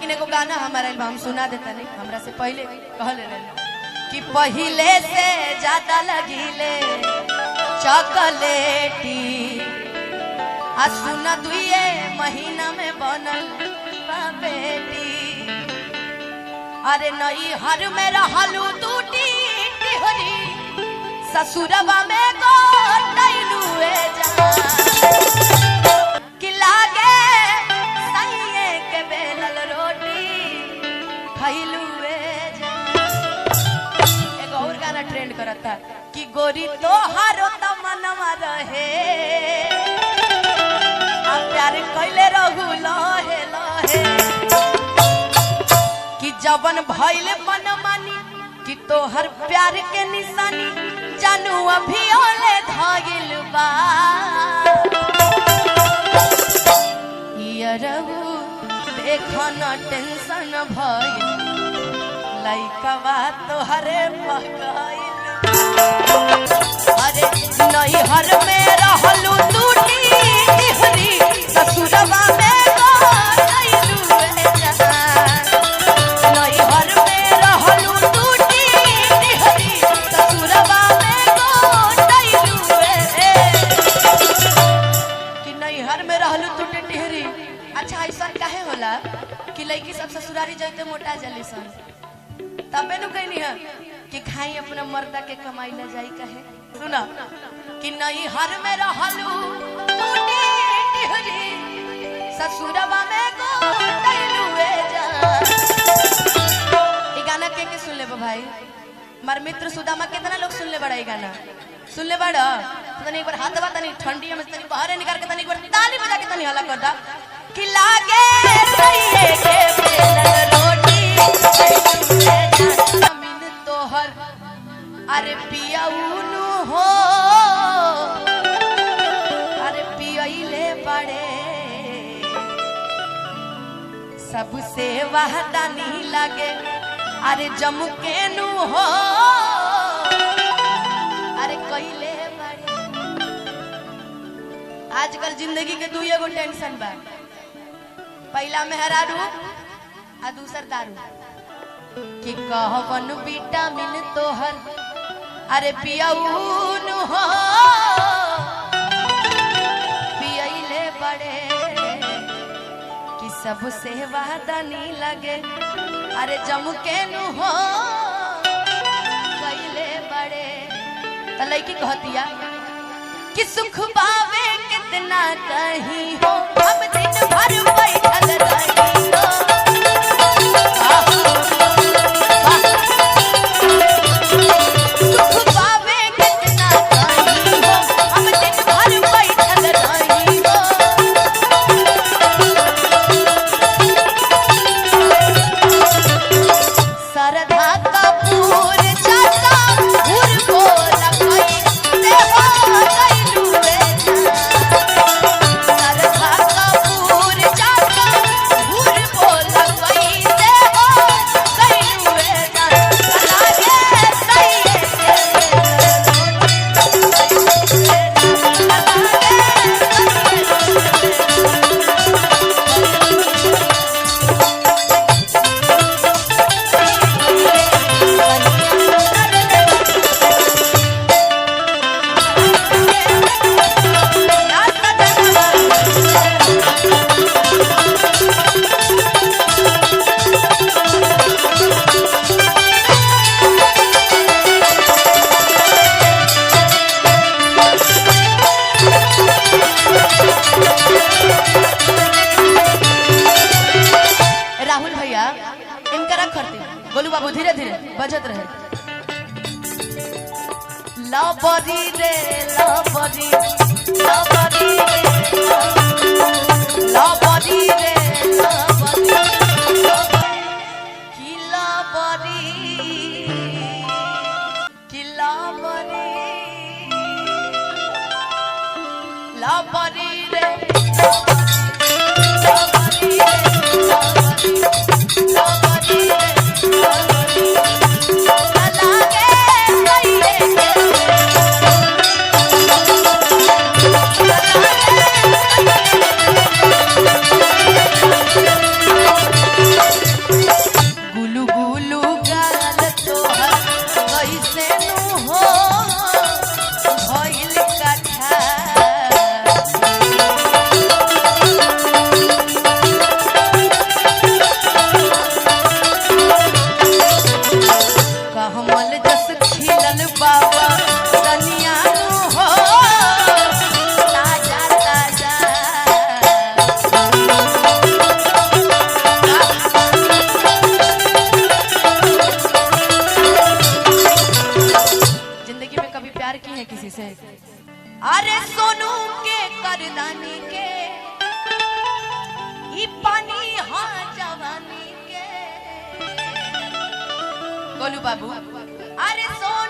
लेकिन एगो गाना हमारा हम सुना देता नहीं हमरा से पहले कहले कि पहले से ज्यादा लगिले चॉकलेटी आ सुना दुए महीना में बनल बेटी। अरे नहीं हर में रहलू टूटी टिहरी ससुरबा में गोटैलुए जा कि लागे सैये के बेलल रोटी खैलुए जा। एगो और गाना ट्रेंड करता कि गोरी तोहारो तमन्ना रहे आ प्यार कैले रहू लहे लहे कि जवन भइले मनमानी कि तोहर प्यार के निशानी जानू अभी ओले धागिल बा यारहु देखो न टेंशन भइल लइकवा तोहरे पकाइल। अरे नहीं हर में रहलू टूटी टिहरी ससुरबा में गोटैलुए जा। नहीं हर में रहलू टूटी टिहरी ससुरबा में गोटैलुए कि नहीं हर में रहलू टूटी टिहरी। अच्छा ऐसा काहे होला कि लड़की सब ससुरारी जाते मोटा जली सन तबे नु कहनी है कि खाई अपना मर्दा के कमाई न जाई कहे। सुना कि नहीं हर में रहलू टूटी टिहरी ससुरबा में गोटैलुए जा। ई गाना के सुन ले भाई मार मित्र सुदामा कितना लोग सुन ले बड़ा ई गाना सुन ले बड़ा तनी एक बार हाथ दबा तनी ठंडी में तनी बाहर निकाल के तनी एक बार ताली बजा के तनी हल्ला कर दा कि लागे सैये के बेलल रोटी जमीन तोहर। अरे पियाउनु हो अरे पियले बड़े सबसे वाहदा नहीं लगे अरे जमकेनु हो अरे कइले बड़े। आजकल जिंदगी के दुइये गो टेंशन बा पहला मेहरारू आ दूसर दारू कि कहवन विटामिन तोहर अरे पियाउन हो पियले बड़े कि सबसे वादा नहीं लगे अरे जमकेनु हो कइले बड़े। त लड़की कहतिया कि सुख पावे कितना कहीं हो हम दिन भर बैठल रही हो। सुख पावे कितना कहीं हो हम दिन भर बैठल रही हो। सरधा कपूर जाता उर को लगई देवा कैलुए जा। सरधा कपूर जाता उर को लगई देवा कैलुए जा। लागे सैये राहुल भैया इनका रख करते गोलू बाबू धीरे धीरे बजत रहे। लबरी रे लबरी लबरी लबरी रे लबरी कि लबरी कि लबरी लबरी रे लबरी लागे सैये के बाबू अरे सोना